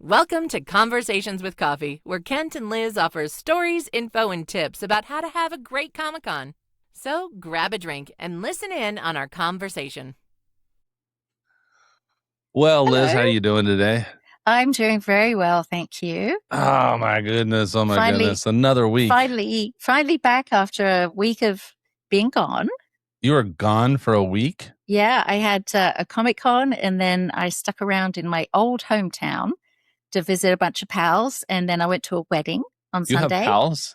Welcome to Conversations with Coffee, where Kent and Liz offers stories, info, and tips about how to have a great Comic-Con. So grab a drink and listen in on our conversation. Well, Hello. Liz, how you doing today? I'm doing very well, thank you. Oh my goodness! Oh my goodness! Another week. Finally back after a week of being gone. You were gone for a week? Yeah, I had a Comic-Con, and then I stuck around in my old hometown to visit a bunch of pals, and then I went to a wedding on You Sunday. have pals?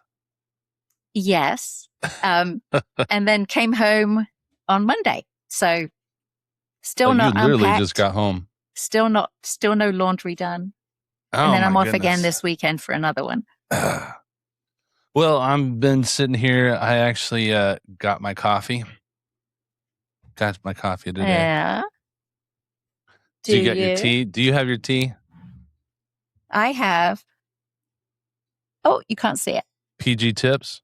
Yes. And then came home on Monday. So still not You literally unpacked. just got home. Still no laundry done. Oh, and then I'm off goodness. again this weekend for another one. Well, I've been sitting here. I actually got my coffee. Got my coffee today. Yeah. Do you get your tea? Do you have your tea? I have. Oh, you can't see it. PG Tips?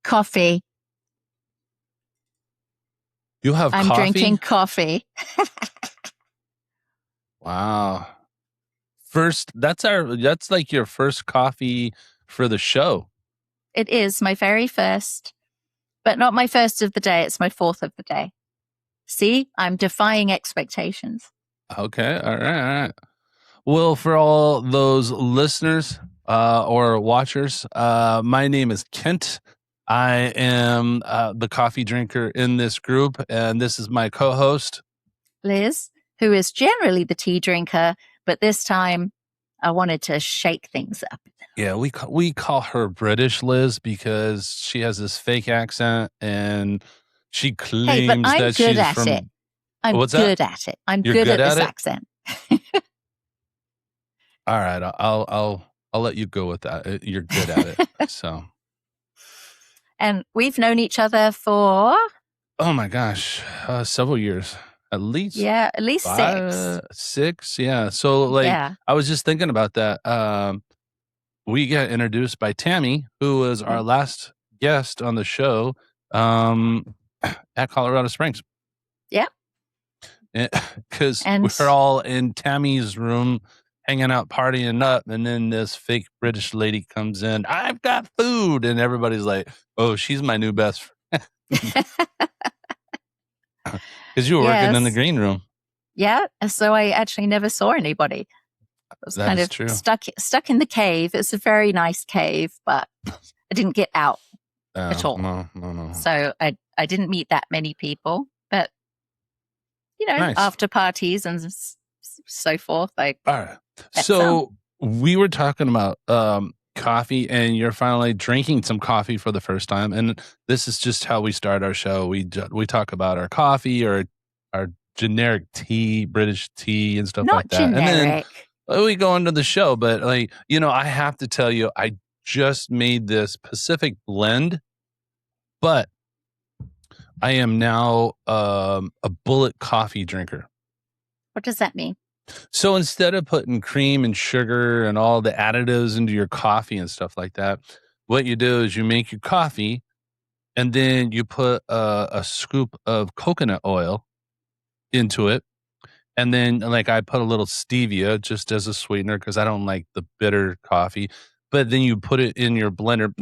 Coffee. You have I'm coffee? drinking coffee. Wow. That's like your first coffee for the show. It is my very first, but not my first of the day. It's my fourth of the day. See, I'm defying expectations. Okay. All right. Well, for all those listeners or watchers, my name is Kent. I am the coffee drinker in this group, and this is my co-host, Liz, who is generally the tea drinker, but this time I wanted to shake things up. Yeah, we call her British Liz because she has this fake accent, and she claims that she's from. It. I'm What's good that? at it. I'm You're good at at this it? accent. All right, I'll let you go with that. You're good at it, so. And we've known each other for. Oh my gosh, several years. At least 6. 6, yeah. So I was just thinking about that. We got introduced by Tammy, who was our last guest on the show at Colorado Springs. Yeah. Because we're all in Tammy's room hanging out, partying up, and then this fake British lady comes in. I've got food, and everybody's like, "Oh, she's my new best friend." Because you were working in the green room. Yeah, so I actually never saw anybody. I was kind of true. stuck in the cave. It's a very nice cave, but I didn't get out at all. No. So I didn't meet that many people, but nice. After parties and so forth. All right. So we were talking about coffee, and you're finally drinking some coffee for the first time, and this is just how we start our show. We talk about our coffee or our generic tea, British tea, and stuff like that. Not generic. And then we go into the show, but I have to tell you, I just made this Pacific blend, but I am now a bullet coffee drinker. What does that mean? So instead of putting cream and sugar and all the additives into your coffee and stuff like that, what you do is you make your coffee, and then you put a scoop of coconut oil into it. And then I put a little stevia just as a sweetener because I don't like the bitter coffee. But then you put it in your blender,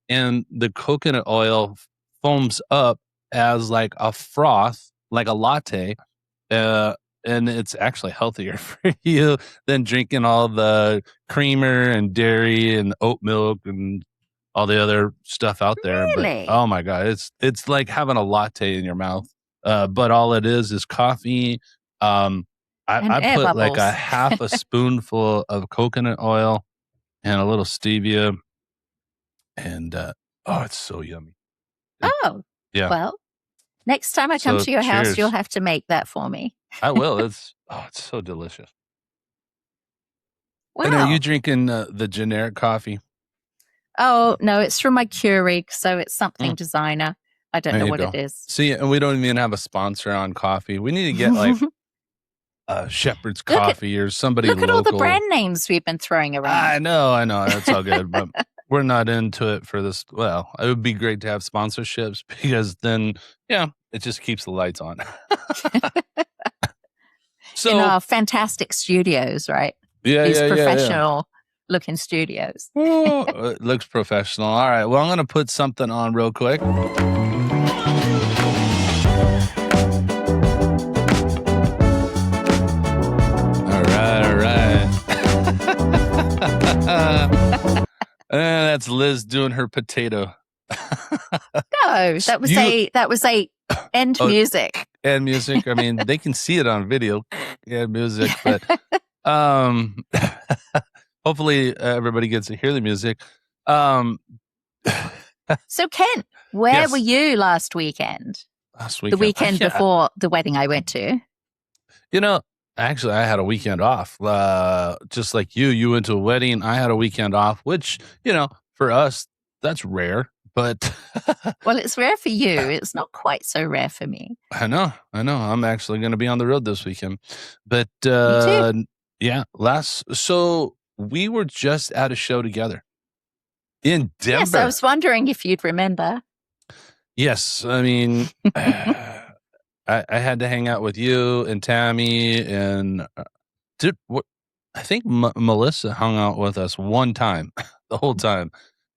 and the coconut oil foams up as like a froth, like a latte. And it's actually healthier for you than drinking all the creamer and dairy and oat milk and all the other stuff out there. Really? But oh my God, it's like having a latte in your mouth. But all it is coffee. I put like a half a spoonful of coconut oil and a little stevia, and it's so yummy. Yeah. Well, next time I come to your house, you'll have to make that for me. I will. It's so delicious. Wow. And are you drinking the generic coffee? Oh, no, it's from my Keurig, so it's something designer. I don't know what it is. See, and we don't even have a sponsor on coffee. We need to get like Shepherd's Coffee or somebody look local. Look at all the brand names we've been throwing around. I know. It's all good, but we're not into it for this. Well, it would be great to have sponsorships because then, it just keeps the lights on. in our fantastic studios, right? These professional looking studios. It looks professional. All right. Well, I'm going to put something on real quick. All right. That's Liz doing her potato. No, that was a end music. End music. I mean, they can see it on video. End music, but hopefully everybody gets to hear the music. So Ken, where were you last weekend? The weekend before the wedding I went to. Actually, I had a weekend off. Just like you went to a wedding. I had a weekend off, which, for us, that's rare. But well, it's rare for you. It's not quite so rare for me. I know. I'm actually going to be on the road this weekend. But me too. Yeah, so we were just at a show together in Denver. Yes, I was wondering if you'd remember. Yes, I mean, I had to hang out with you and Tammy, and I think Melissa hung out with us one time, the whole time.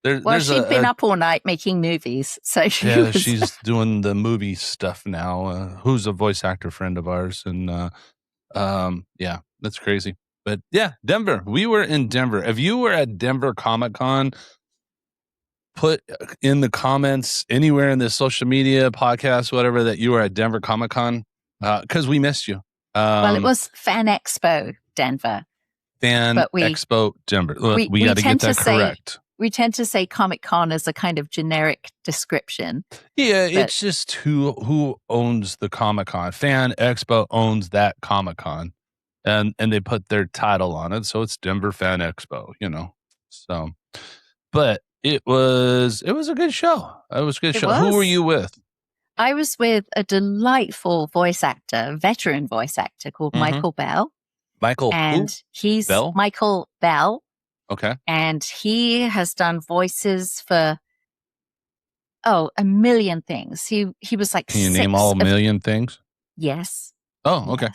She'd been up all night making movies, so she's doing the movie stuff now. Who's a voice actor friend of ours, and yeah, that's crazy. But yeah, Denver. We were in Denver. If you were at Denver Comic-Con, put in the comments anywhere in the social media, podcast, whatever, that you were at Denver Comic-Con, because we missed you. Well, it was Fan Expo Denver. Expo Denver. We got to get that correct. We tend to say Comic-Con as a kind of generic description. Yeah, it's just who owns the Comic-Con. Fan Expo owns that Comic-Con, and they put their title on it, so it's Denver Fan Expo. So, but it was a good show. It was a good show. Who were you with? I was with a delightful veteran voice actor called Michael Bell. He's Bell? Michael Bell. Okay. And he has done voices for a million things. He was like, can you name all million things? Yes. Oh, okay.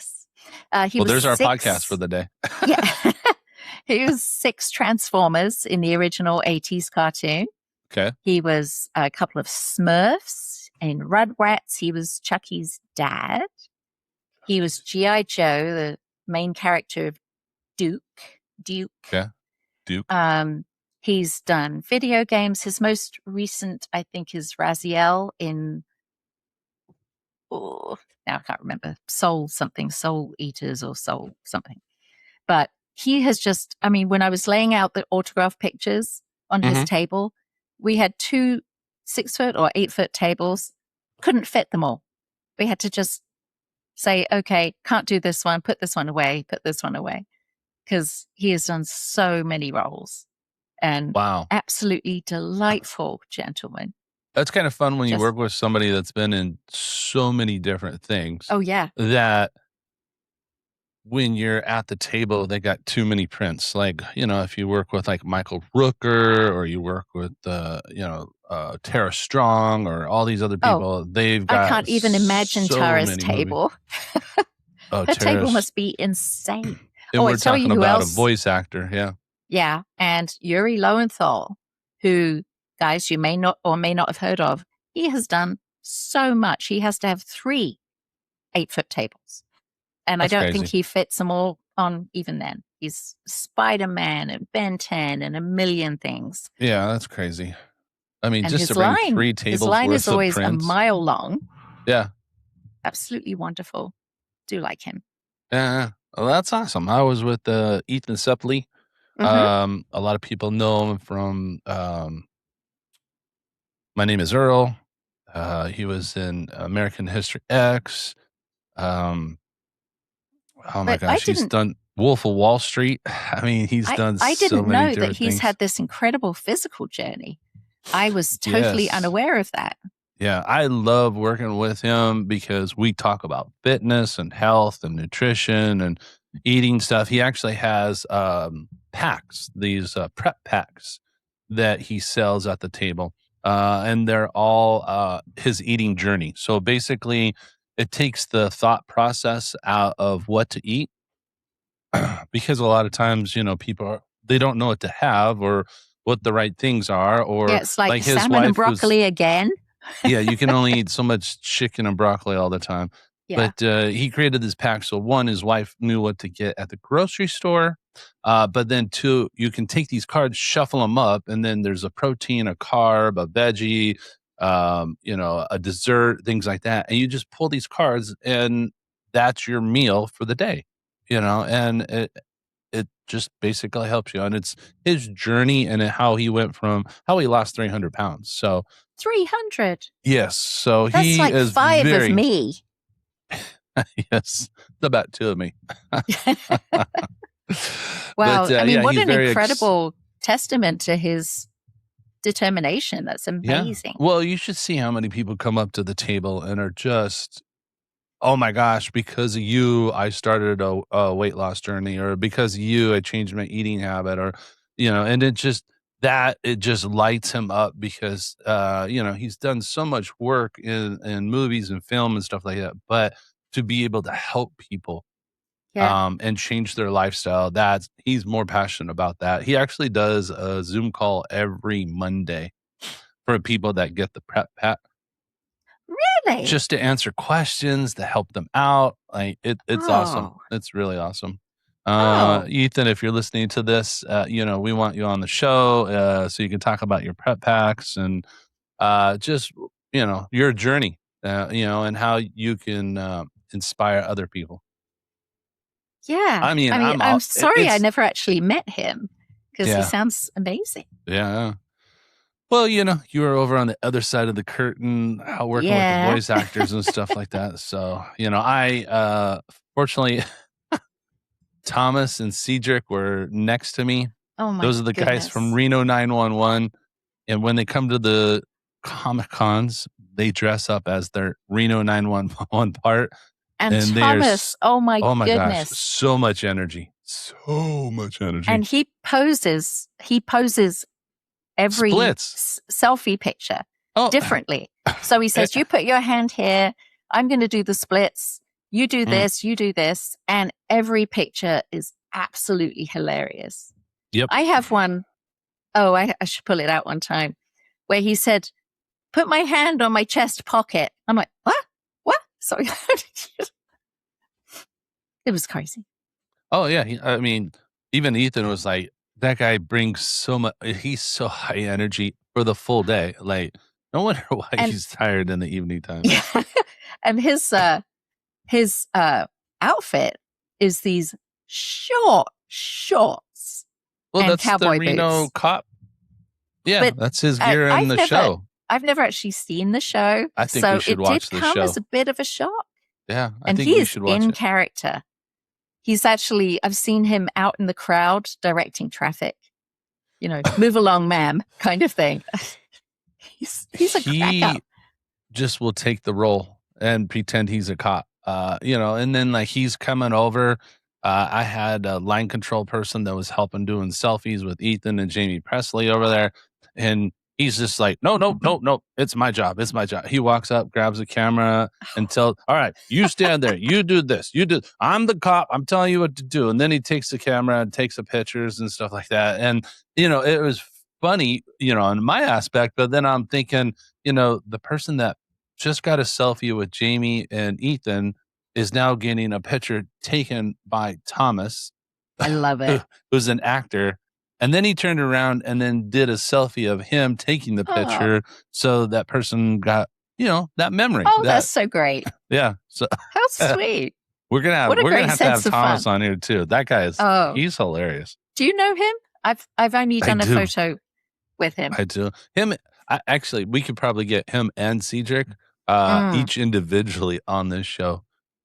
Yes. There's our podcast for the day. Yeah. He was 6 Transformers in the original 80s cartoon. Okay. He was a couple of Smurfs in Rugrats. He was Chucky's dad. He was G.I. Joe, the main character of Duke. Okay. Duke. He's done video games. His most recent, I think, is Raziel in now I can't remember, Soul Eaters or Soul something. But he has just, when I was laying out the autograph pictures on his table, we had 2 6-foot or 8-foot tables, couldn't fit them all. We had to just say, okay, can't do this one, put this one away, because he has done so many roles. And wow, absolutely delightful gentleman. That's kind of fun when you work with somebody that's been in so many different things. Oh, yeah. That when you're at the table, they got too many prints. Like, if you work with like Michael Rooker, or you work with, Tara Strong, or all these other people, they've got. I can't even imagine Tara's table. Her table must be insane. And we're talking about a voice actor. Yeah. Yeah. And Yuri Lowenthal, who, guys, you may not have heard of. He has done so much. He has to have 3 8-foot tables. And I don't think he fits them all on even then. He's Spider-Man and Ben 10 and a million things. Yeah, that's crazy. And just to bring 3 tables his line worth is always of prints. a mile long. Yeah. Absolutely wonderful. Do like him. Yeah. Well, that's awesome. I was with Ethan Suplee. A lot of people know him from My Name is Earl. He was in American History X. Oh my gosh, he's done Wolf of Wall Street. He's done so many different things. I didn't know that he's had this incredible physical journey. I was totally unaware of that. Yeah, I love working with him because we talk about fitness and health and nutrition and eating stuff. He actually has packs, these prep packs that he sells at the table. And they're all his eating journey. So basically, it takes the thought process out of what to eat because a lot of times, people they don't know what to have or what the right things are, or Yeah, it's like like his salmon and wife was. broccoli again. Yeah, you can only eat so much chicken and broccoli all the time. Yeah. But he created this pack. So one, his wife knew what to get at the grocery store. But then two, you can take these cards, shuffle them up, and then there's a protein, a carb, a veggie, a dessert, things like that. And you just pull these cards, and that's your meal for the day. And it just basically helps you. And it's his journey and how he lost 300 pounds. So 300. yes, so That's he like is 5 very of me. yes, about 2 of me. Wow. But, I mean, yeah, what he's an very incredible testament to his determination. That's yeah. amazing. Well, you should see how many people come up to the table and are just, "Oh my gosh, because of you, I started a weight loss journey," or "Because of you, I changed my eating habit," or, and it just lights him up because, he's done so much work in movies and film and stuff like that, but to be able to help people, Yeah. and change their lifestyle, he's more passionate about that. He actually does a Zoom call every Monday for people that get the prep pack Really? just to answer questions, to help them out. Like it's awesome. Oh. It's really awesome. Oh. Ethan, if you're listening to this, we want you on the show so you can talk about your prep packs and just your journey, and how you can inspire other people. Yeah. I mean, I'm sorry I it's never actually met him because he yeah, sounds amazing. yeah. Well, you were over on the other side of the curtain, working with the Yeah. voice actors and stuff like that. So, I fortunately Thomas and Cedric were next to me. Oh my Those are the guys from goodness. Reno 911. And when they come to the Comic Cons, they dress up as their Reno 911 part. And And Thomas, oh my oh my gosh, goodness. so much energy. So much energy. And he poses every Splits. selfie picture differently. So he says, you put your hand here, I'm going to do the splits. You do this, you do this. And every picture is absolutely hilarious. Yep. I have one. Oh, I should pull it out one time where he said, put my hand on my chest pocket. I'm like, what? Sorry. It was crazy. Oh yeah. Even Ethan was like, that guy brings so much. He's so high energy for the full day. Like, no wonder why he's tired in the evening time. Yeah. And his outfit is these shorts. Well, and that's cowboy the Reno boots. cop. Yeah, But that's his gear in the show. I've never actually seen the show. I think so we should it watch did the come show. as a bit of a shock. Yeah, I and think he we is should watch in it. character. He's actually, I've seen him out in the crowd directing traffic. Move along, ma'am, kind of thing. He's a cracker. He just will take the role and pretend he's a cop. And then like he's coming over. I had a line control person that was helping doing selfies with Ethan and Jamie Presley over there. And he's just like, no, it's my job. It's my job. He walks up, grabs the camera and all right, you stand there. You do this. I'm the cop. I'm telling you what to do. And then he takes the camera and takes the pictures and stuff like that. And, it was funny, on my aspect. But then I'm thinking, the person that just got a selfie with Jamie and Ethan is now getting a picture taken by Thomas. I love it. Who's an actor. And then he turned around and then did a selfie of him taking the picture. So that person got, that memory. Oh, that's so great. Yeah. So how sweet. We're going to have to have Thomas on here too. That guy is, he's hilarious. Do you know him? I've only done a photo with him. I do. Actually, we could probably get him and Cedric each individually on this show.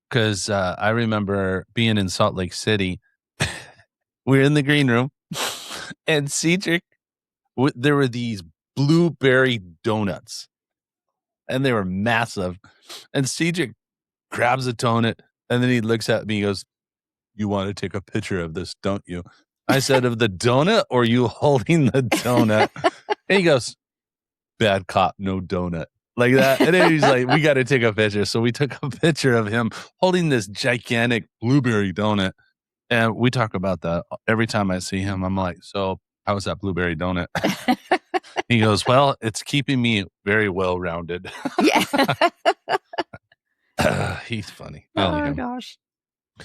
Because I remember being in Salt Lake City. We're in the green room. And Cedric, there were these blueberry donuts. And they were massive. And Cedric grabs a donut. And then he looks at me and goes, you want to take a picture of this, don't you? I said, of the donut or you holding the donut? And he goes, bad cop, no donut. like that. And then he's like, we got to take a picture. So we took a picture of him holding this gigantic blueberry donut. And we talk about that every time I see him. I'm like, so how was that blueberry donut? He goes, well, it's keeping me very well rounded. Yeah. He's funny. I like Oh, him. gosh.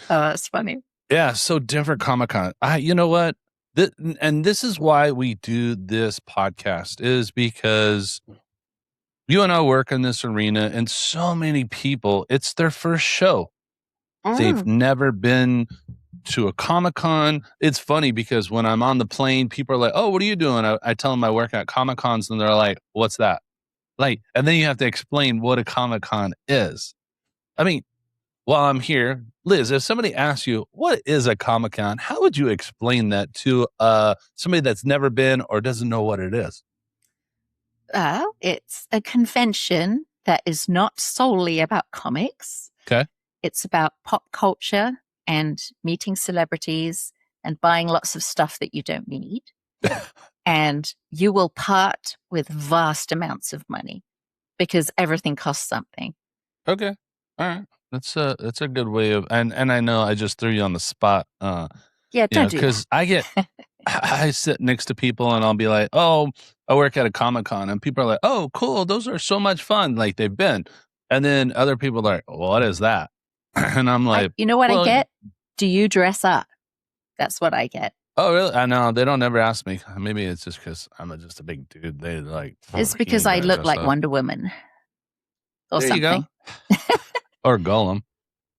Oh, that's funny. Yeah. So Denver Comic-Con. You know what? And this is why we do this podcast, is because you and I work in this arena, and so many people, it's their first show. They've never been to a Comic-Con. It's funny because when I'm on the plane, people are like, oh, what are you doing? I tell them I work at Comic-Cons, and they're like, what's that? Like, and then you have to explain what a Comic-Con is. I mean, while I'm here, Liz, if somebody asks you, what is a Comic-Con? How would you explain that to somebody that's never been or doesn't know what it is? It's a convention that is not solely about comics. Okay. It's about pop culture and meeting celebrities and buying lots of stuff that you don't need. And you will part with vast amounts of money because everything costs something. Okay. All right. That's a good way of, and I know I just threw you on the spot. Yeah, don't do that. Because I sit next to people and I'll be like, oh, I work at a Comic-Con, and people are like, oh, cool, those are so much fun. Like, they've been. And then other people are like, well, what is that? And I'm like, you know what I get? Do you dress up? That's what I get. Oh, really? I know. They don't ever ask me. Maybe it's just because I'm just a big dude. They like. It's because I look like Wonder Woman or there something. You go. Or Gollum.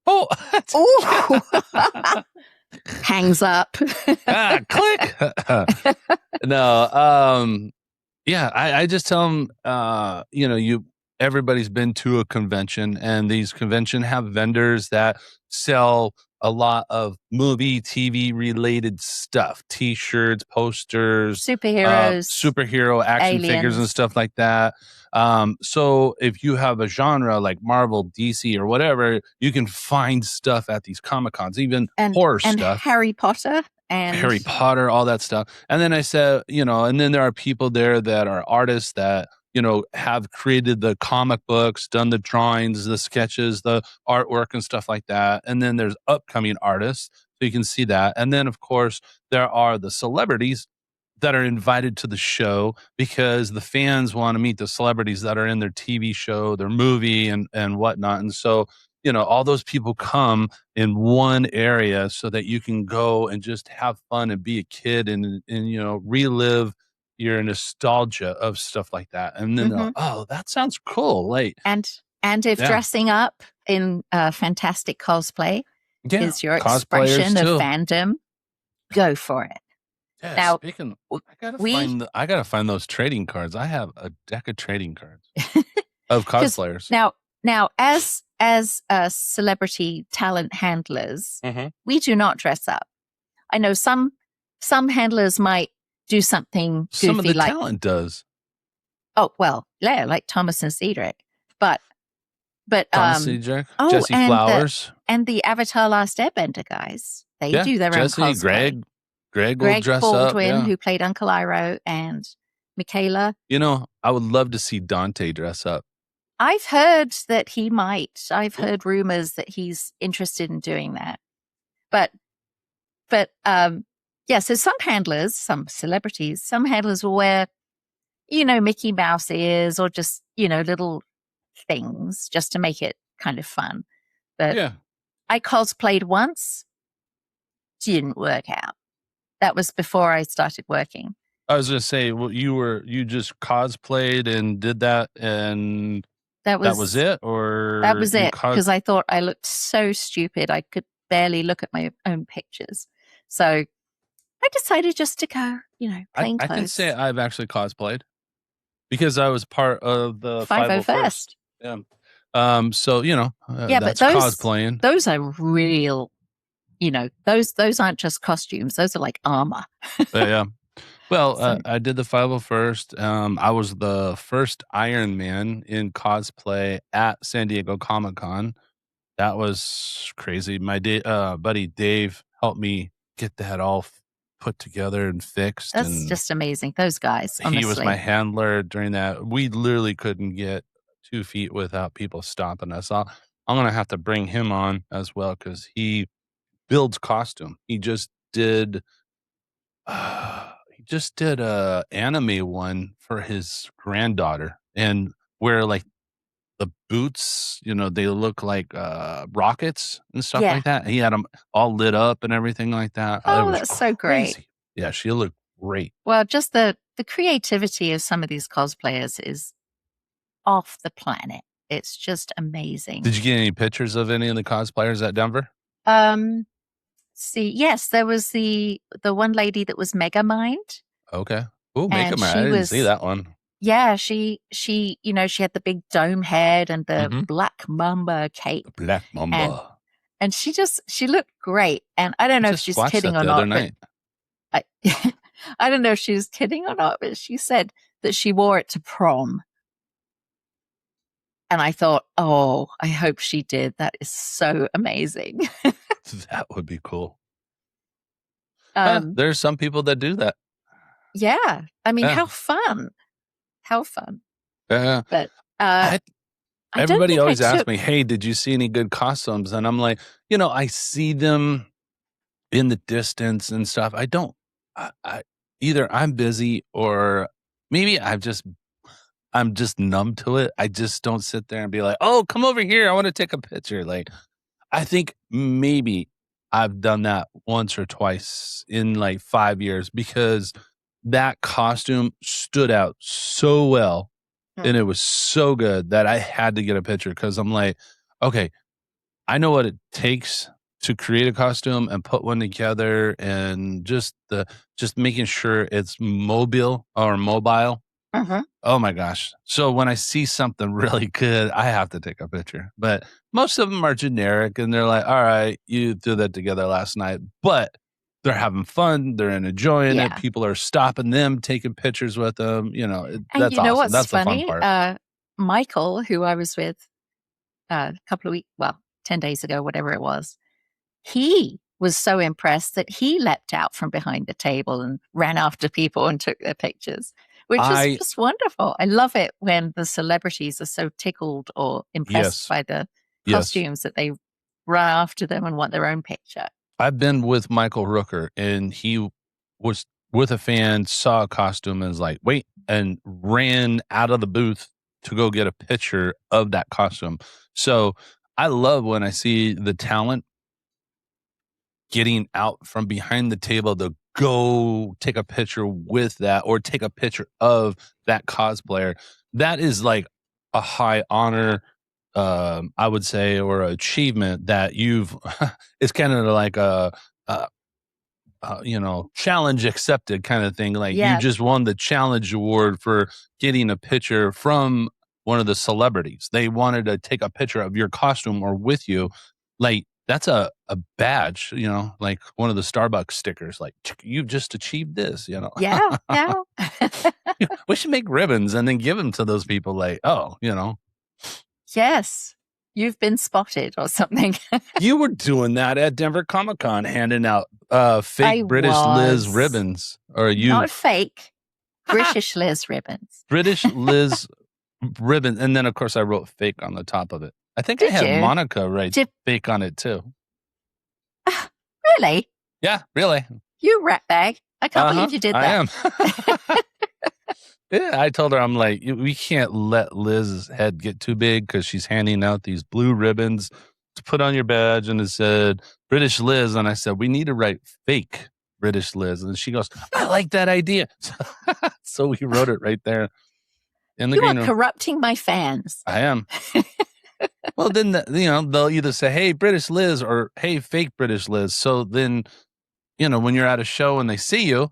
Oh. Hangs up. Click. No. Yeah. I just tell them. Everybody's been to a convention, and these convention have vendors that sell a lot of movie, TV related stuff, T-shirts, posters, superhero action figures and stuff like that. So if you have a genre like Marvel, DC, or whatever, you can find stuff at these Comic-Cons, even horror stuff. Harry Potter, all that stuff. And then I said, and then there are people there that are artists that, have created the comic books, done the drawings, the sketches, the artwork and stuff like that. And then there's upcoming artists, so you can see that. And then, of course, there are the celebrities that are invited to the show because the fans want to meet the celebrities that are in their TV show, their movie, and whatnot. And so, all those people come in one area so that you can go and just have fun and be a kid and relive your nostalgia of stuff like that. And then they're like, oh, that sounds cool. Like, and if dressing up in fantastic cosplay is your expression of fandom, go for it. Yeah, now, I gotta find those trading cards. I have a deck of trading cards of cosplayers. Now, as celebrity talent handlers, we do not dress up. I know some handlers might do something goofy. Some of the talent does. Oh, well, yeah, like Thomas and Cedric. But Thomas Cedric, Jesse Flowers. And the Avatar Last Airbender guys. They do their own cosplay. Greg will dress Baldwin, up. Who played Uncle Iroh, and Michaela. I would love to see Dante dress up. I've heard that he might. I've heard rumors that he's interested in doing that. But yeah, so some celebrities will wear, Mickey Mouse ears or just, little things just to make it kind of fun. But yeah. I cosplayed once. Didn't work out. That was before I started working. I was going to say, well, you just cosplayed and did that, and that was it? Or that was it, because I thought I looked so stupid. I could barely look at my own pictures. So I decided just to go, plain clothes. I can say I've actually cosplayed because I was part of the 501st. Yeah. So, that's but cosplaying. Those are real, those aren't just costumes. Those are like armor. Yeah. Well, I did the 501st. I was the first Iron Man in cosplay at San Diego Comic-Con. That was crazy. My buddy Dave helped me get that all put together and fixed. That's just amazing. Those guys, honestly. He was my handler during that. We literally couldn't get 2 feet without people stopping us. I'm gonna have to bring him on as well because he builds costume. He just did a anime one for his granddaughter, and where like the boots, they look like rockets and stuff Yeah. like that. He had them all lit up and everything like that. It Oh, was that's so great. crazy. Yeah, she looked great. Well, just the creativity of some of these cosplayers is off the planet. It's just amazing. Did you get any pictures of any of the cosplayers at Denver? Yes, there was the one lady that was Megamind. Okay. Oh, And Megamind. I she didn't see was- that one. Yeah, she she had the big dome head and the Mhm. black mamba cape. Black Mamba. And she looked great. And I don't know if Just she's watched kidding that or the other not, night. but I don't know if she was kidding or not, but she said that she wore it to prom. And I thought, oh, I hope she did. That is so amazing. That would be cool. Um, There's some people that do that. yeah. I mean, Yeah. how fun. How fun. Yeah. But I don't Everybody think I always asks took- me, "Hey, did you see any good costumes?" And I'm like, I see them in the distance and stuff. I don't. I either I'm busy or maybe I'm just numb to it. I just don't sit there and be like, "Oh, come over here. I want to take a picture." Like, I think maybe I've done that once or twice in like 5 years because that costume stood out so well and it was so good that I had to get a picture because I'm like, okay, I know what it takes to create a costume and put one together and just making sure it's mobile. Mhm. Oh my gosh. So when I see something really good, I have to take a picture. But most of them are generic and they're like, all right, you threw that together last night. But they're having fun. They're enjoying it. Yeah. People are stopping them, taking pictures with them. And That's you know awesome. what's That's funny? the fun part. Michael, who I was with a couple of weeks, 10 days ago, whatever it was, he was so impressed that he leapt out from behind the table and ran after people and took their pictures, which is just wonderful. I love it when the celebrities are so tickled or impressed Yes. by the Yes. costumes that they run after them and want their own picture. I've been with Michael Rooker and he was with a fan, saw a costume and was like, wait, and ran out of the booth to go get a picture of that costume. So I love when I see the talent getting out from behind the table to go take a picture with that or take a picture of that cosplayer. That is like a high honor, I would say, or achievement that it's kind of like a challenge accepted kind of thing. Like you just won the challenge award for getting a picture from one of the celebrities. They wanted to take a picture of your costume or with you. Like that's a badge, like one of the Starbucks stickers. Like you've just achieved this, Yeah. We should make ribbons and then give them to those people. Like, Yes. You've been spotted or something. You were doing that at Denver Comic-Con, handing out fake I British Liz was. ribbons. Or Not fake. British Liz ribbons. British Liz ribbon. And then, of course, I wrote fake on the top of it. I think Did I had you? Monica write fake on it, too. Really? Yeah, really. You rat bag. I can't believe you did that. I am. Yeah, I told her, I'm like, we can't let Liz's head get too big because she's handing out these blue ribbons to put on your badge. And it said British Liz. And I said, we need to write fake British Liz. And she goes, I like that idea. So we wrote it right there in the You green are room. corrupting my fans. I am. Well, then, they'll either say, hey, British Liz or hey, fake British Liz. So then, when you're at a show and they see you,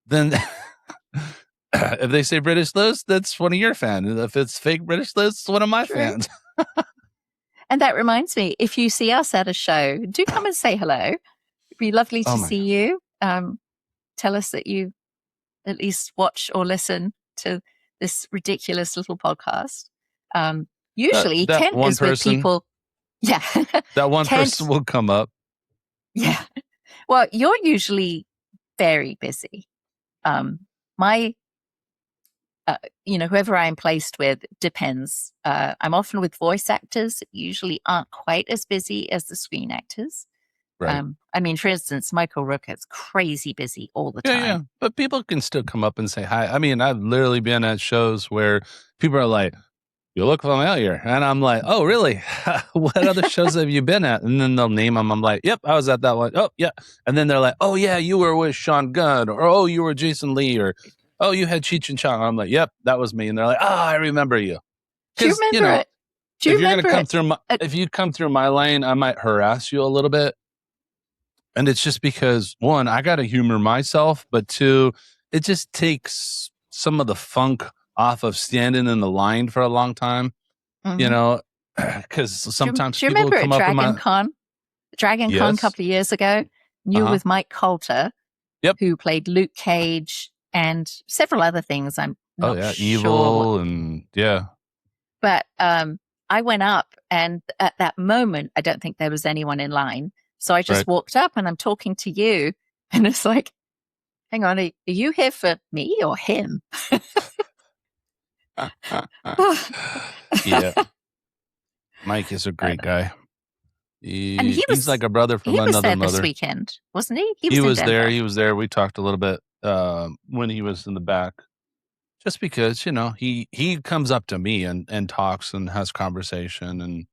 then if they say British Liz, that's one of your fans. If it's fake British Liz, it's one of my fans. And that reminds me, if you see us at a show, do come and say hello. It'd be lovely to see you. Tell us that you at least watch or listen to this ridiculous little podcast. Usually, that Kent one is with person- people. Yeah. That one Kent- person will come up. Yeah. Well, you're usually very busy. My whoever I'm placed with depends. I'm often with voice actors that usually aren't quite as busy as the screen actors. Right. I mean, for instance, Michael Rooker is crazy busy all the time. Yeah. But people can still come up and say hi. I mean, I've literally been at shows where people are like, "You look familiar," and I'm like, "Oh, really? What other shows have you been at?" And then they'll name them. I'm like, "Yep, I was at that one." Oh, yeah. And then they're like, "Oh, yeah, you were with Sean Gunn," or "Oh, you were Jason Lee," or "Oh, you had Cheech and Chong." I'm like, "Yep, that was me." And they're like, "Oh, I remember you." Do you Because remember it? Do you if you're gonna remember come it? through if you come through my lane, I might harass you a little bit. And it's just because, one, I got to humor myself, but two, it just takes some of the funk off of standing in the line for a long time, because sometimes Do you people will remember come at up in Dragon my. Con? Dragon Con a Yes. couple of years ago, you Uh-huh. with Mike Coulter, Yep. who played Luke Cage and several other things. I'm Oh, not yeah. sure. Evil and yeah. But I went up, and at that moment, I don't think there was anyone in line. So I just Right. walked up, and I'm talking to you, and it's like, hang on, are you here for me or him? Yeah. Mike is a great guy. And He's like a brother from he was another there this mother. weekend, wasn't he? He was in there. Denver. He was there. We talked a little bit when he was in the back. Just because, he comes up to me and talks and has conversation and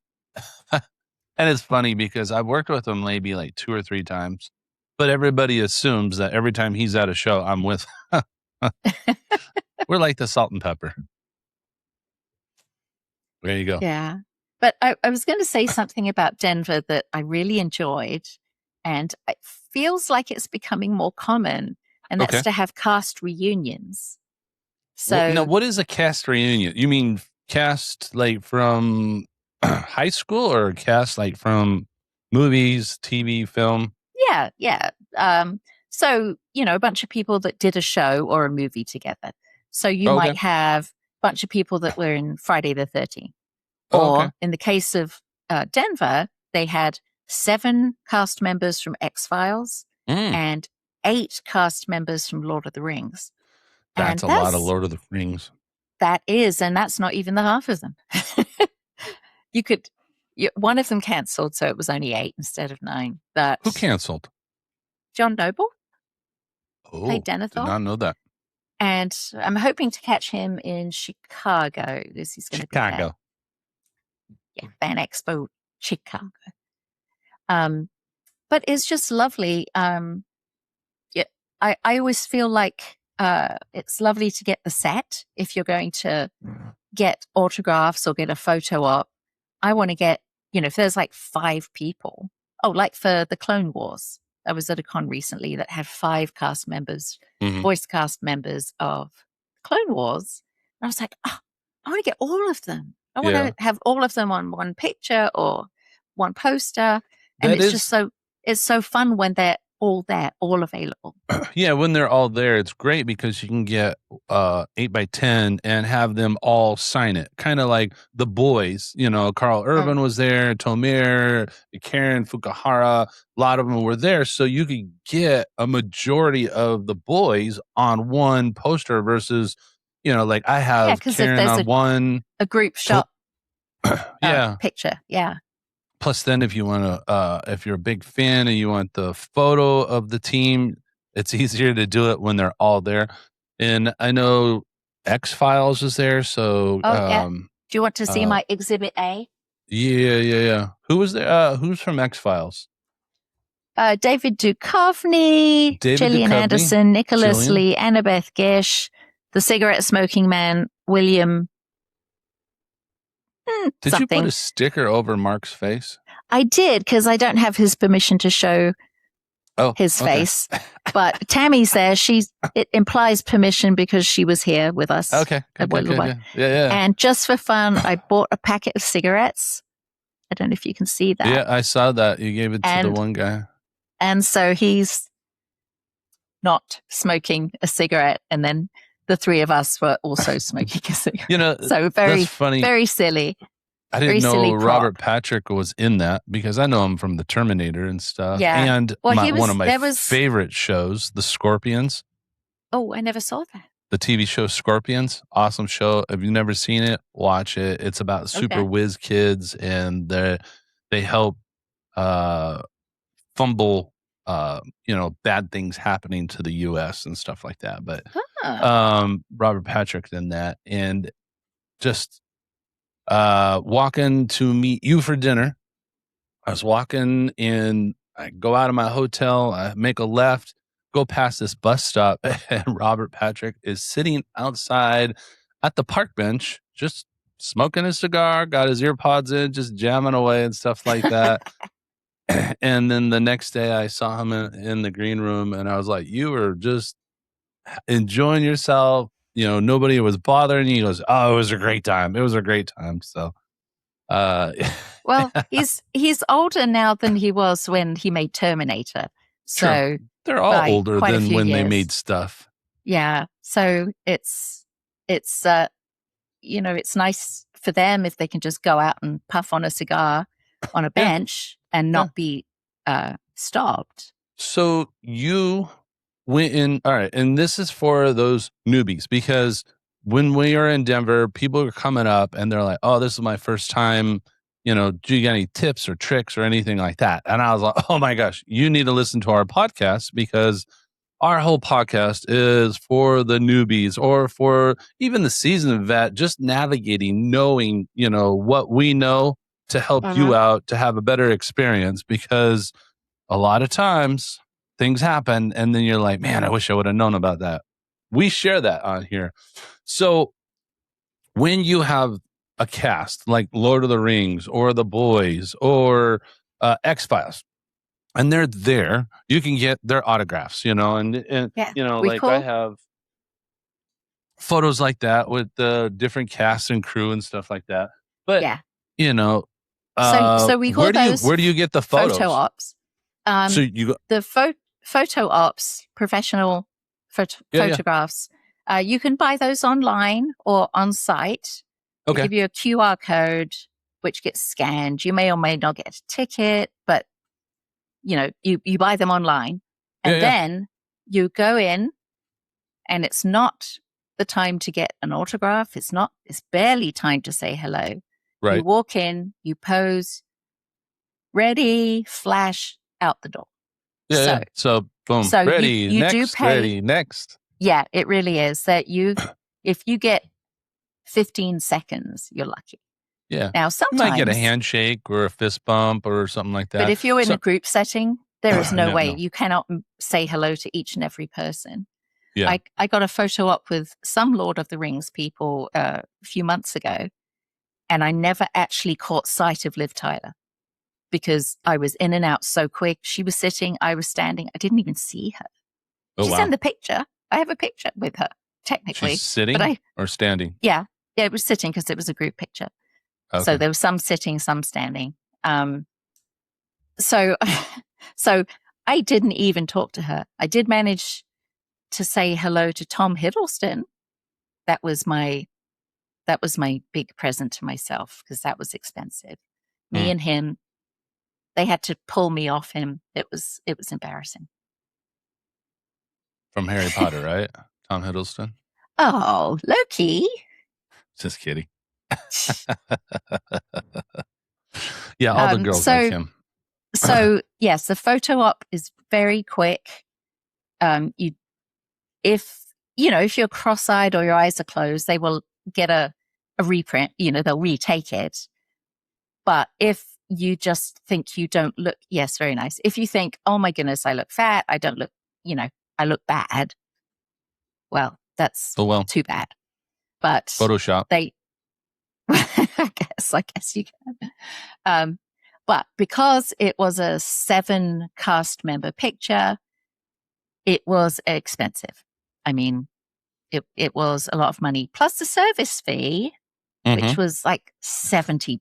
and it's funny because I've worked with him maybe like 2 or 3 times, but everybody assumes that every time he's at a show, I'm with. We're like the salt and pepper. There you go. Yeah. But I was going to say something about Denver that I really enjoyed, and it feels like it's becoming more common, and that's Okay. to have cast reunions. So Now, what is a cast reunion? You mean cast like from high school or cast like from movies, TV, film? yeah. So, a bunch of people that did a show or a movie together. So you Okay. might have a bunch of people that were in Friday the 13th. Oh, Or okay. in the case of Denver, they had 7 cast members from X-Files and 8 cast members from Lord of the Rings. That's And a lot of Lord of the Rings. That is, and that's not even the half of them. One of them canceled, so it was only 8 instead of 9. But Who canceled? John Noble Oh, played did Denethor. not know that. And I'm hoping to catch him in Chicago because he's going to be Chicago. Yeah, Fan Expo Chicago. But it's just lovely. Yeah, I always feel like it's lovely to get the set if you're going to get autographs or get a photo op. I want to get, if there's like 5 people. Oh, like for the Clone Wars. I was at a con recently that had 5 cast members, voice cast members of Clone Wars. And I was like, I want to get all of them. I want to have all of them on one picture or one poster. And it's so fun when they're all there, all available. Yeah, when they're all there, it's great because you can get 8x10 and have them all sign it. Kind of like The Boys, Carl Urban was there, Tomir, Karen Fukuhara, a lot of them were there. So you could get a majority of the boys on one poster versus, like I have Karen on one. A group shot picture. Yeah. Plus, then if you want to, if you're a big fan and you want the photo of the team, it's easier to do it when they're all there. And I know X-Files is there, so yeah. Do you want to see my Exhibit A? Yeah. Who was there? Who's from X-Files? David Duchovny, Gillian Anderson, Nicholas Lee, Annabeth Gish, the cigarette smoking man, William. Did you put a sticker over Mark's face? I did, because I don't have his permission to show his face. But Tammy's there. It implies permission because she was here with us. Okay. Good. Yeah. And just for fun, I bought a packet of cigarettes. I don't know if you can see that. Yeah, I saw that. You gave it to the one guy. And so he's not smoking a cigarette. And then the 3 of us were also smoking a cigarette. So very funny. Very silly. I didn't know Robert Patrick was in that because I know him from the Terminator and stuff. Yeah. And one of my favorite shows, The Scorpions. Oh, I never saw that. the TV show Scorpions. Awesome show. If you've never seen it, watch it. It's about super whiz kids, and they help fumble bad things happening to the US and stuff like that. But Robert Patrick's in that, and just walking to meet you for dinner. I was walking in, I go out of my hotel, I make a left, go past this bus stop, and Robert Patrick is sitting outside at the park bench, just smoking his cigar, got his ear pods in, just jamming away and stuff like that. And then the next day I saw him in the green room, and I was like, you were just enjoying yourself. Nobody was bothering you. He goes, oh, it was a great time. It was a great time. So, well, he's older now than he was when he made Terminator. So sure. They're all older than when they made stuff. Yeah. So it's nice for them if they can just go out and puff on a cigar on a bench and not be stopped. So you went in, all right, and this is for those newbies, because when we are in Denver, people are coming up and they're like, oh, this is my first time, do you got any tips or tricks or anything like that? And I was like, oh my gosh, you need to listen to our podcast, because our whole podcast is for the newbies, or for even the seasoned vet, just navigating, knowing, what we know to help you out to have a better experience, because a lot of times things happen and then you're like, man, I wish I would have known about that. We share that on here. So when you have a cast like Lord of the Rings or The Boys or X-Files, and they're there, you can get their autographs, and like cool. I have photos like that with the different casts and crew and stuff like that. But so we call where do you get the photos? Photo ops. So you go the photo ops, professional photographs. You can buy those online or on site. They give you a QR code which gets scanned. You may or may not get a ticket, but you buy them online, and then you go in, and it's not the time to get an autograph. It's barely time to say hello. Right. You walk in, you pose, ready, flash, out the door. So boom, so ready, you next, do pay, ready, next. Yeah, it really is that if you get 15 seconds, you're lucky. Yeah. Now, sometimes you might get a handshake or a fist bump or something like that. But if you're in a group setting, there is no way. You cannot say hello to each and every person. Yeah. I got a photo op with some Lord of the Rings people a few months ago, and I never actually caught sight of Liv Tyler because I was in and out so quick. She was sitting, I was standing. I didn't even see her. She's in the picture. I have a picture with her, technically. She's sitting or standing? Yeah, it was sitting because it was a group picture. Okay. So there was some sitting, some standing. So I didn't even talk to her. I did manage to say hello to Tom Hiddleston. That was my big present to myself because that was expensive. Me and him, they had to pull me off him. It was embarrassing. From Harry Potter, right? Tom Hiddleston. Oh, Loki. Just kidding. Yeah, all the girls like him. So yes, the photo op is very quick. If you're cross-eyed or your eyes are closed, they will get a reprint. They'll retake it. But if you just think you don't look, yes, very nice. If you think, oh my goodness, I look fat, I don't look, I look bad. Well, that's too bad. But Photoshop. I guess you can. But because it was a 7 cast member picture, it was expensive. I mean, it was a lot of money plus the service fee, which was like $70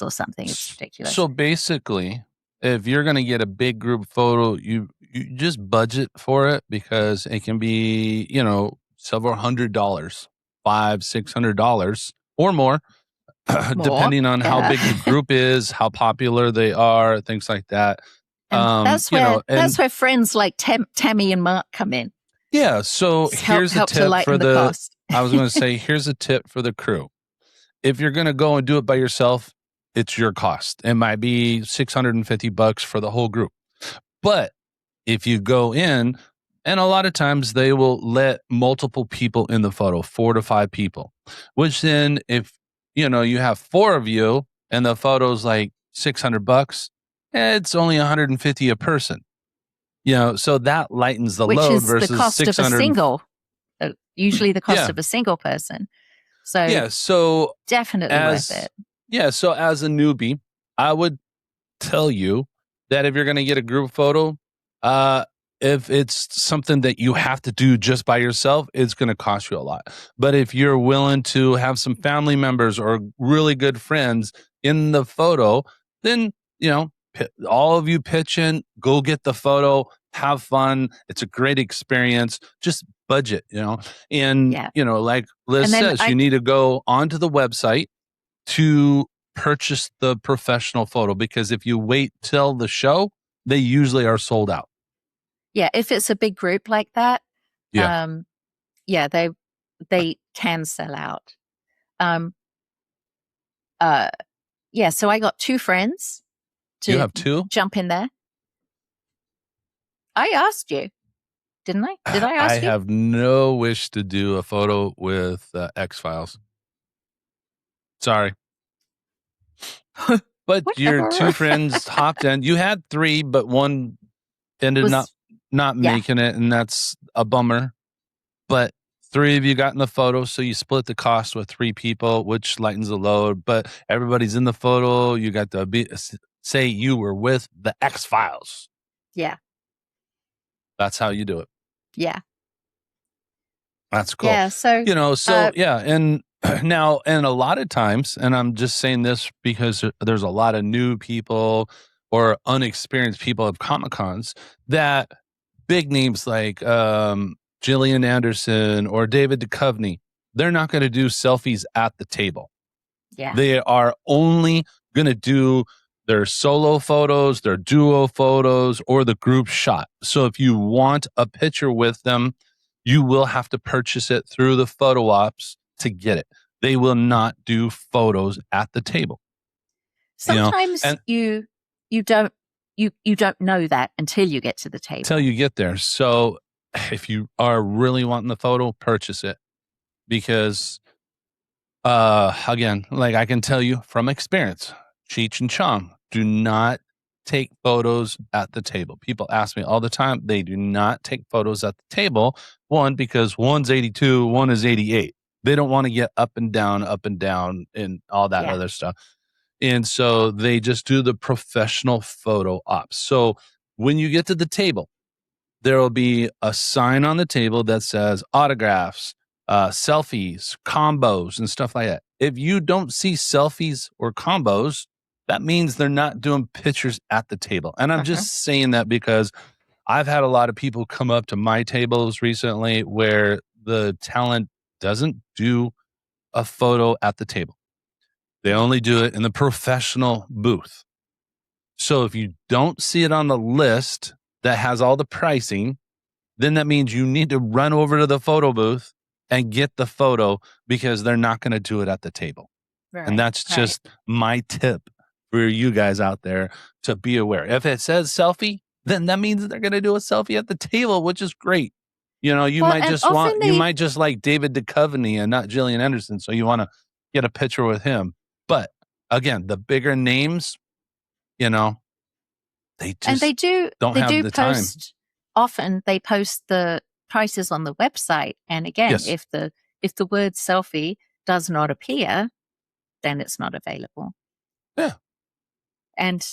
or something. It's ridiculous. So basically, if you're going to get a big group photo, you just budget for it because it can be, several $100, $500-$600 or more. Depending on how big the group is, how popular they are, things like that. And that's where friends like Tammy and Mark come in. Yeah. So here's a help to tip for lighten the the. cost. I was going to say, here's a tip for the crew. If you're going to go and do it by yourself, it's your cost. It might be $650 for the whole group. But if you go in, and a lot of times they will let multiple people in the photo, 4 to 5 people, which then if you have 4 of you and the photo's like $600, it's only $150 a person. So that lightens the Which load is the versus cost of a 600. single, usually the cost Yeah. of a single person. So Yeah, so definitely worth it. So as a newbie, I would tell you that if you're going to get a group photo, if it's something that you have to do just by yourself, it's going to cost you a lot. But if you're willing to have some family members or really good friends in the photo, then, all of you pitch in, go get the photo, have fun. It's a great experience. Just budget, and, like Liz says, you need to go onto the website to purchase the professional photo, because if you wait till the show, they usually are sold out. Yeah, if it's a big group like that, Yeah. They can sell out. So I got 2 friends to You have 2? jump in there. I asked you, didn't I? Did I ask you? I have no wish to do a photo with X-Files. Sorry. But your 2 friends hopped in. You had 3, but one ended not making it, and that's a bummer. But 3 of you got in the photo, so you split the cost with 3 people, which lightens the load. But everybody's in the photo. You got to say you were with the X-Files. Yeah. That's how you do it. Yeah. That's cool. Yeah. So and now, and a lot of times, and I'm just saying this because there's a lot of new people or unexperienced people at Comic-Cons, that big names like Gillian Anderson or David Duchovny, they're not going to do selfies at the table. Yeah. They are only going to do their solo photos, their duo photos, or the group shot. So if you want a picture with them, you will have to purchase it through the photo ops to get it. They will not do photos at the table. Sometimes you don't know that until you get to the table. Until you get there. So if you are really wanting the photo, purchase it. Because again, like I can tell you from experience, Cheech and Chong do not take photos at the table. People ask me all the time, they do not take photos at the table. One, because one's 82, one is 88. They don't want to get up and down, and all that other stuff. And so they just do the professional photo ops. So when you get to the table, there will be a sign on the table that says autographs, selfies, combos, and stuff like that. If you don't see selfies or combos, that means they're not doing pictures at the table. And I'm just saying that because I've had a lot of people come up to my tables recently where the talent doesn't do a photo at the table. They only do it in the professional booth. So if you don't see it on the list that has all the pricing, then that means you need to run over to the photo booth and get the photo, because they're not going to do it at the table. Right, and that's just my tip for you guys out there to be aware. If it says selfie, then that means they're going to do a selfie at the table, which is great. You might just like David Duchovny and not Gillian Anderson. So you want to get a picture with him. But again, the bigger names, they just don't have the time. Often they post the prices on the website. And again, if the word selfie does not appear, then it's not available. Yeah. And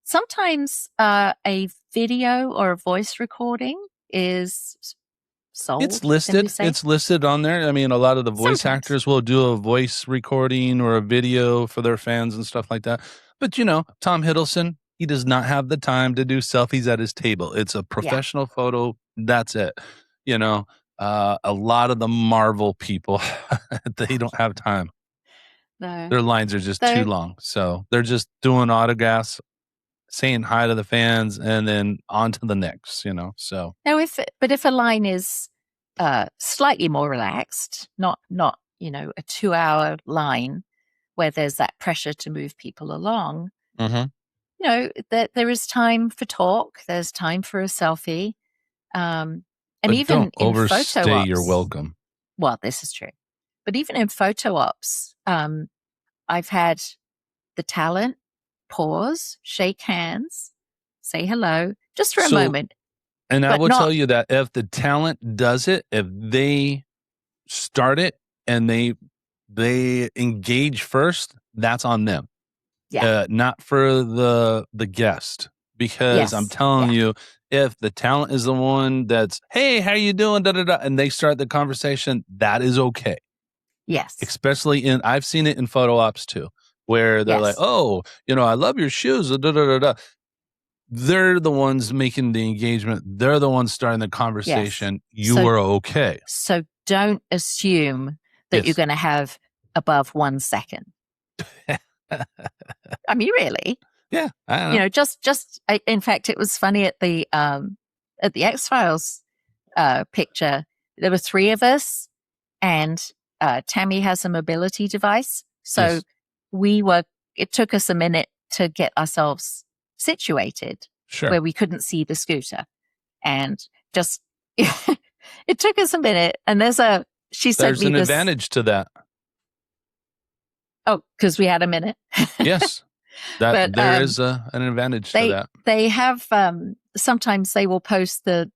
sometimes a video or a voice recording is sold. It's listed. It's listed on there. I mean, a lot of the voice actors will do a voice recording or a video for their fans and stuff like that. But, Tom Hiddleston, he does not have the time to do selfies at his table. It's a professional photo. That's it. A lot of the Marvel people, they don't have time. No. Their lines are just too long. So they're just doing autographs, saying hi to the fans, and then on to the next, so. No, if a line is slightly more relaxed, not a 2-hour line where there's that pressure to move people along. That there is time for talk, there's time for a selfie, and but even don't in photo overstay ops, your welcome. Well, this is true, but even in photo ops, I've had the talent pause, shake hands, say hello, just for a moment. And I but will not, tell you that if the talent does it, if they start it and they engage first, that's on them. Not for the guest. Because I'm telling you, if the talent is the one that's, hey, how you doing? Da, da, da, and they start the conversation, that is okay. Yes. Especially I've seen it in photo ops too, where they're like, oh, I love your shoes. Da, da, da, da. They're the ones making the engagement. They're the ones starting the conversation. You are okay. So don't assume that you're going to have above 1 second. I mean, really? Yeah, I don't know. Just in fact, it was funny at the X-Files picture. There were 3 of us, and Tammy has a mobility device. So it took us a minute to get ourselves situated where we couldn't see the scooter. And just, it took us a minute. And there's an advantage to that. Oh, because we had a minute. Yes. There is an advantage to that. They have, sometimes they will post the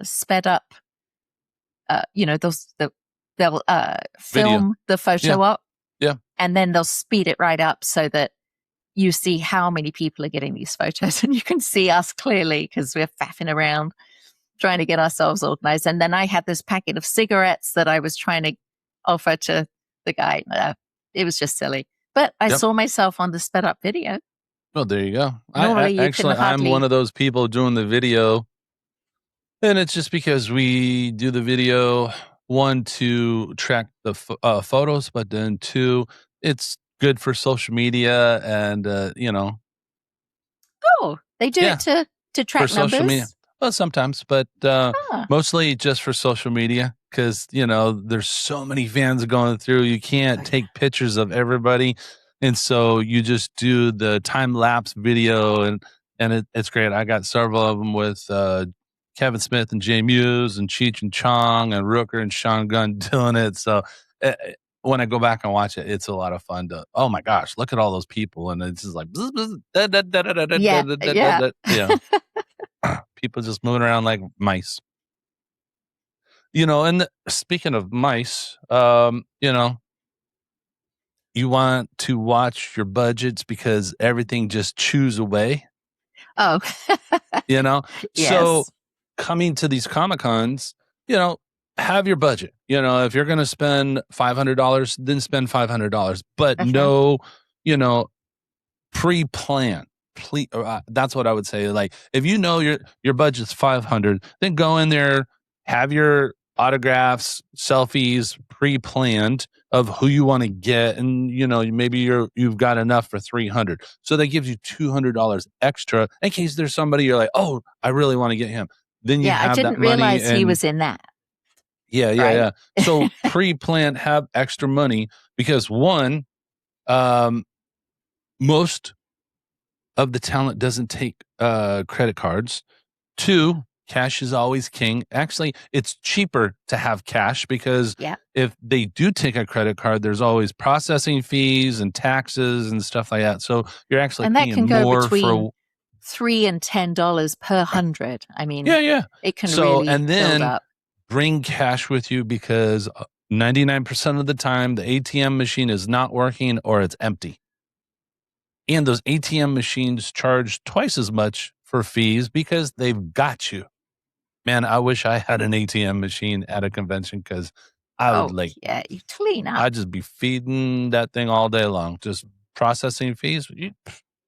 sped up, they'll film the photo op. Yeah. And then they'll speed it right up so that you see how many people are getting these photos, and you can see us clearly because we're faffing around trying to get ourselves organized. And then I had this packet of cigarettes that I was trying to offer to the guy. It was just silly. But I saw myself on the sped up video. Well, there you go. Normally, I'm one of those people doing the video. And it's just because we do the video, 1, to track the photos, but then 2, it's good for social media and, Oh, they do it to track for social media. numbers? Well, sometimes, but mostly just for social media because, there's so many fans going through. You can't take pictures of everybody. And so you just do the time-lapse video, and it's great. I got several of them with Kevin Smith and Jay Muse and Cheech and Chong and Rooker and Sean Gunn doing it. So when I go back and watch it, it's a lot of fun to, oh my gosh, look at all those people. And it's just like, people just moving around like mice. And speaking of mice, you want to watch your budgets because everything just chews away. Oh. Yes. So coming to these Comic-Cons, have your budget. If you're going to spend $500, then spend $500, but no, pre-plan. That's what I would say. Like, if your budget's $500, then go in there, have your autographs, selfies pre-planned of who you want to get, and maybe you've got enough for $300, so that gives you $200 extra in case there's somebody you're like, oh, I really want to get him. Then you have that money. I didn't realize he was in that. Yeah. So pre-plan, have extra money because one, most of the talent doesn't take credit cards. 2, cash is always king. Actually, it's cheaper to have cash because if they do take a credit card, there's always processing fees and taxes and stuff like that. So you're actually and that paying can go more between for $3 and $10 per 100. I mean, it can really and then build up. Bring cash with you because 99% of the time the ATM machine is not working or it's empty. And those ATM machines charge twice as much for fees because they've got you. Man, I wish I had an ATM machine at a convention because I would you clean up. I'd just be feeding that thing all day long, just processing fees.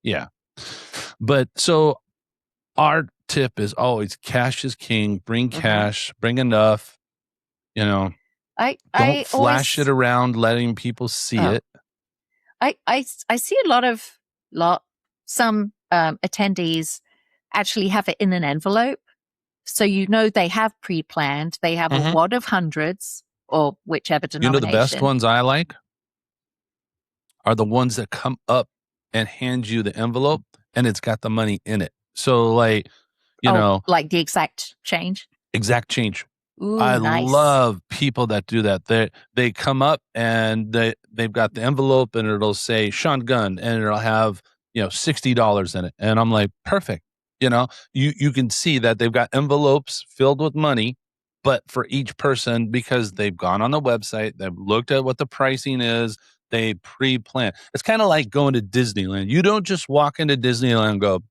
Yeah. But so our tip is always cash is king. Bring cash, bring enough, don't flash it around, letting people see it. I see some attendees actually have it in an envelope So they have pre-planned. They have a wad of hundreds or whichever denomination. The best ones I like are the ones that come up and hand you the envelope and it's got the money in it. So like, like the exact change. Exact change. Ooh, I nice. love people that do that. They come up and they've got the envelope and it'll say Sean Gunn and it'll have, $60 in it. And I'm like, perfect. You can see that they've got envelopes filled with money, but for each person, because they've gone on the website, they've looked at what the pricing is, they pre-plan. It's kind of like going to Disneyland. You don't just walk into Disneyland and go,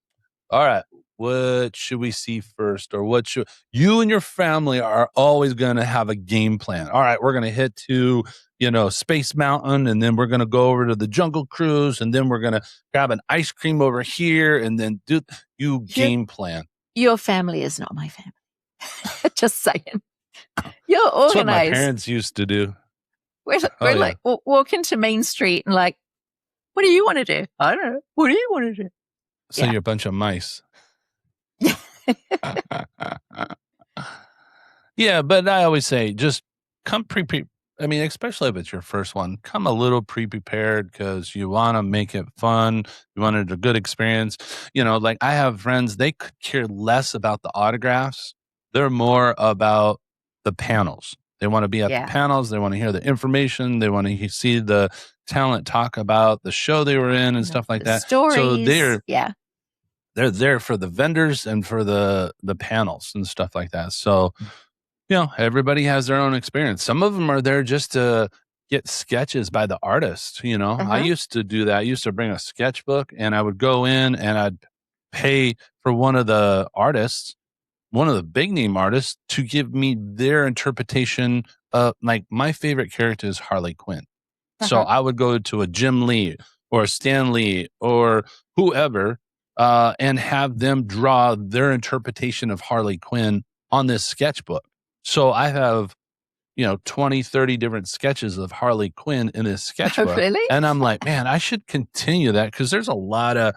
all right, what should we see first? Or you and your family are always going to have a game plan. All right, we're going to hit to, Space Mountain, and then we're going to go over to the Jungle Cruise, and then we're going to grab an ice cream over here, and then game plan. Your family is not my family. Just saying. You're organized. That's what my parents used to do. We're like, walk into Main Street and like, what do you want to do? I don't know. What do you want to do? So you're a bunch of mice. Yeah, but I always say just come especially if it's your first one, come a little pre-prepared because you want to make it fun. You want it a good experience. Like I have friends, they could care less about the autographs. They're more about the panels. They want to be at the panels. They want to hear the information. They want to see the talent talk about the show they were in and stuff like that. Stories. So they're there for the vendors and for the panels and stuff like that. So, everybody has their own experience. Some of them are there just to get sketches by the artist. I used to do that. I used to bring a sketchbook and I would go in and I'd pay for one of the artists, one of the big name artists, to give me their interpretation of, like, my favorite character is Harley Quinn. So I would go to a Jim Lee or Stan Lee or whoever and have them draw their interpretation of Harley Quinn on this sketchbook. So I have, 20, 30 different sketches of Harley Quinn in this sketchbook. Oh, really? And I'm like, man, I should continue that because there's a lot of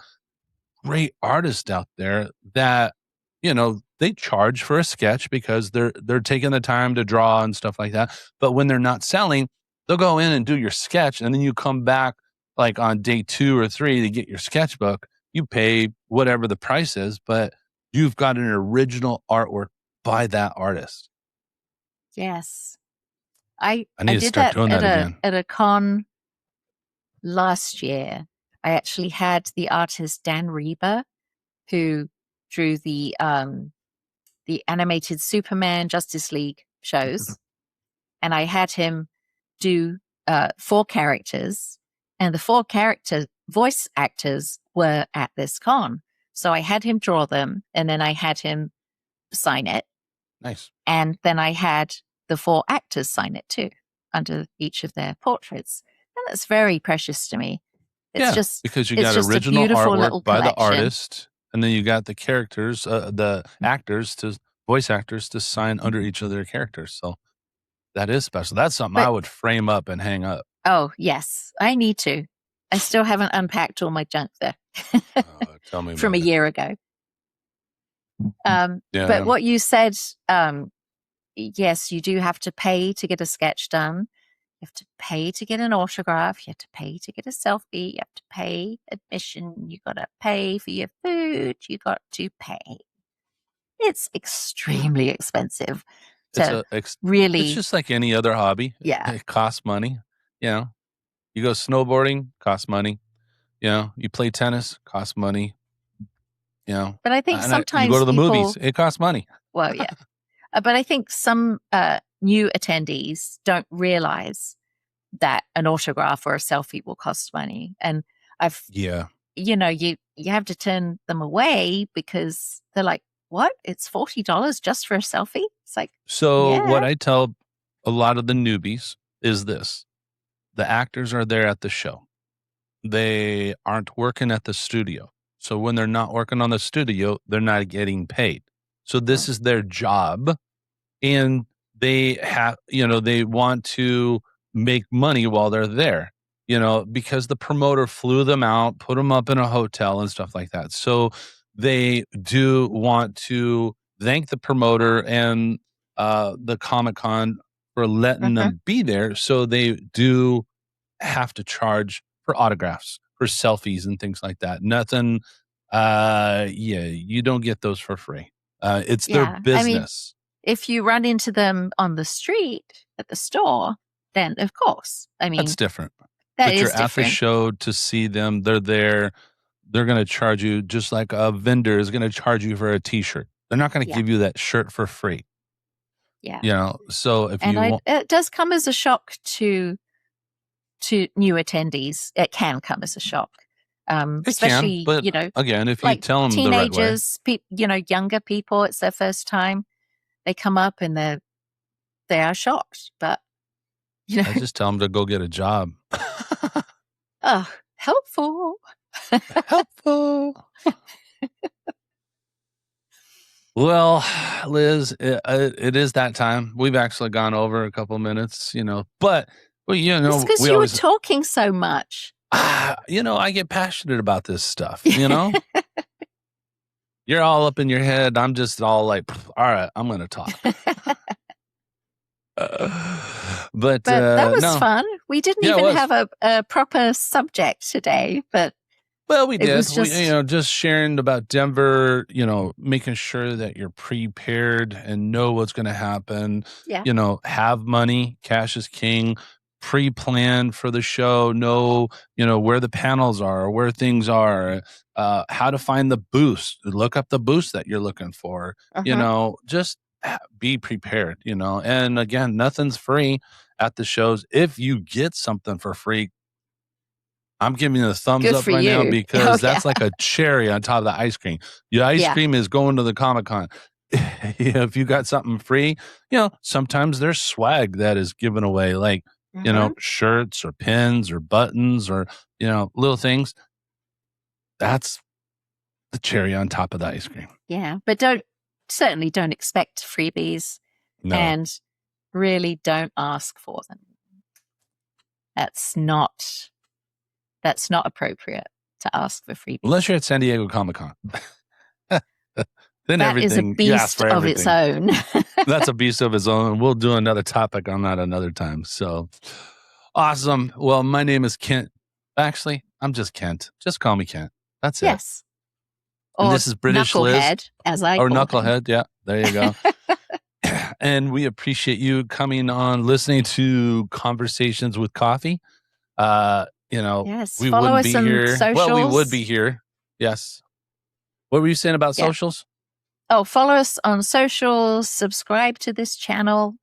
great artists out there that, they charge for a sketch because they're taking the time to draw and stuff like that. But when they're not selling, they'll go in and do your sketch. And then you come back like on day 2 or 3 to get your sketchbook. You pay whatever the price is, but you've got an original artwork by that artist. Yes. I need to did start doing that again. At a con last year. I actually had the artist Dan Reba, who drew the animated Superman Justice League shows. And I had him do 4 characters, and the 4 character voice actors were at this con. So I had him draw them, and then I had him sign it. Nice. And then I had the 4 actors sign it too, under each of their portraits. And that's very precious to me. It's just because you got original artwork by the artist, and then you got the characters, the voice actors to sign under each of their characters. So that is special. That's something I would frame up and hang up. Oh, yes. I need to. I still haven't unpacked all my junk there tell me from a year ago. But what you said, yes, you do have to pay to get a sketch done. You have to pay to get an autograph. You have to pay to get a selfie. You have to pay admission. You got to pay for your food. You got to pay. It's extremely expensive. Really, it's just like any other hobby. Yeah, it costs money. You go snowboarding, costs money. You play tennis, costs money. But I think sometimes you go to the movies, it costs money. Well, yeah, but I think some new attendees don't realize that an autograph or a selfie will cost money, and you have to turn them away because they're like, what? It's $40 just for a selfie? It's like, what I tell a lot of the newbies is this: the actors are there at the show. They aren't working at the studio. So when they're not working on the studio, they're not getting paid. So this is their job, and they have, they want to make money while they're there, because the promoter flew them out, put them up in a hotel and stuff like that. So they do want to thank the promoter and the Comic-Con for letting them be there. So they do have to charge for autographs, for selfies and things like that. Nothing, you don't get those for free. It's their Yeah. I mean, business. if you run into them on the street at the store, then of course, I mean, That's different. that But is you're at the different. show to see them. They're there. They're going to charge you just like a vendor is going to charge you for a T-shirt. They're not going to Yeah. give you that shirt for free. Yeah. You know, so if And you want, it does come as a shock to new attendees. It can come as a shock, it especially, can, but you know, again, if you like tell them the right way, teenagers, you know, younger people, it's their first time. They come up and they are shocked, but you know, I just tell them to go get a job. oh, helpful. Helpful. Well, Liz, it is that time. We've actually gone over a couple minutes, you know, but well, you know, It's because we you always, were talking so much. you know, I get passionate about this stuff. You know, you're all up in your head. I'm just all like, all right, I'm going to talk. But that was no. fun. We didn't Yeah, it even was. have a proper subject today, but Well, we it did. was just, You know, just sharing about Denver, you know, making sure that you're prepared and know what's going to happen. yeah. You know, have money, cash is king, pre-plan for the show, know, you know, where the panels are, where things are, how to find the boost, look up the boost that you're looking for, you know, just be prepared, you know. And again, nothing's free at the shows. If you get something for free, I'm giving you the thumbs Good up for right now you. because Oh, that's yeah. like a cherry on top of the ice cream. Your ice Yeah. cream is going to the Comic-Con. If you got something free, you know, sometimes there's swag that is given away, like, you know, shirts or pins or buttons or, you know, little things. That's the cherry on top of the ice cream. Yeah. But certainly don't expect freebies No. and really don't ask for them. That's not appropriate to ask for freebies. Unless you're at San Diego Comic-Con. Then That is a everything, you ask beast for of its everything. own. That's a beast of its own. We'll do another topic on that another time. So awesome. Well, my name is Kent. Actually, I'm just Kent. Just call me Kent. That's it. Yes. And Or this is British Liz. Knucklehead, as I Or call him. Knucklehead. Yeah, there you go. And we appreciate you coming on, listening to Conversations with Coffee. You know, Yes. we Follow wouldn't us be on here. Well, we would socials. be here. Yes. What were you saying about Yeah. socials? Oh, follow us on socials, subscribe to this channel.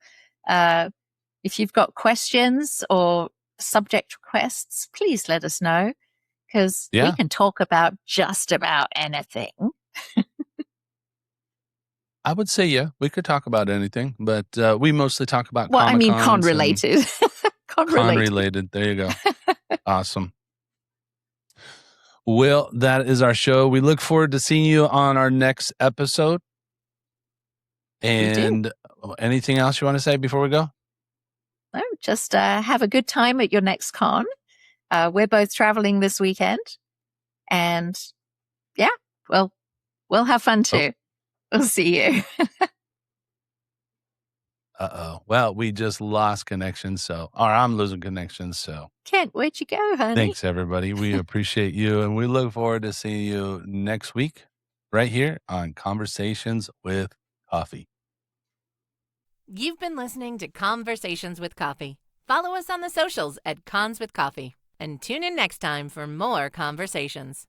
If you've got questions or subject requests, please let us know because we can talk about just about anything. I would say, yeah, we could talk about anything, but we mostly talk about Well, I mean, Comic-Cons con-related. con-related. There you go. Awesome. Well, that is our show. We look forward to seeing you on our next episode. And anything else you want to say before we go? No, just have a good time at your next con. We're both traveling this weekend. And yeah, well, we'll have fun too. We'll see you. Uh-oh. Well, we just lost connection, or I'm losing connection, so. Kent, where'd you go, honey? Thanks, everybody. We appreciate you, and we look forward to seeing you next week right here on Conversations with Coffee. You've been listening to Conversations with Coffee. Follow us on the socials at Cons with Coffee, and tune in next time for more conversations.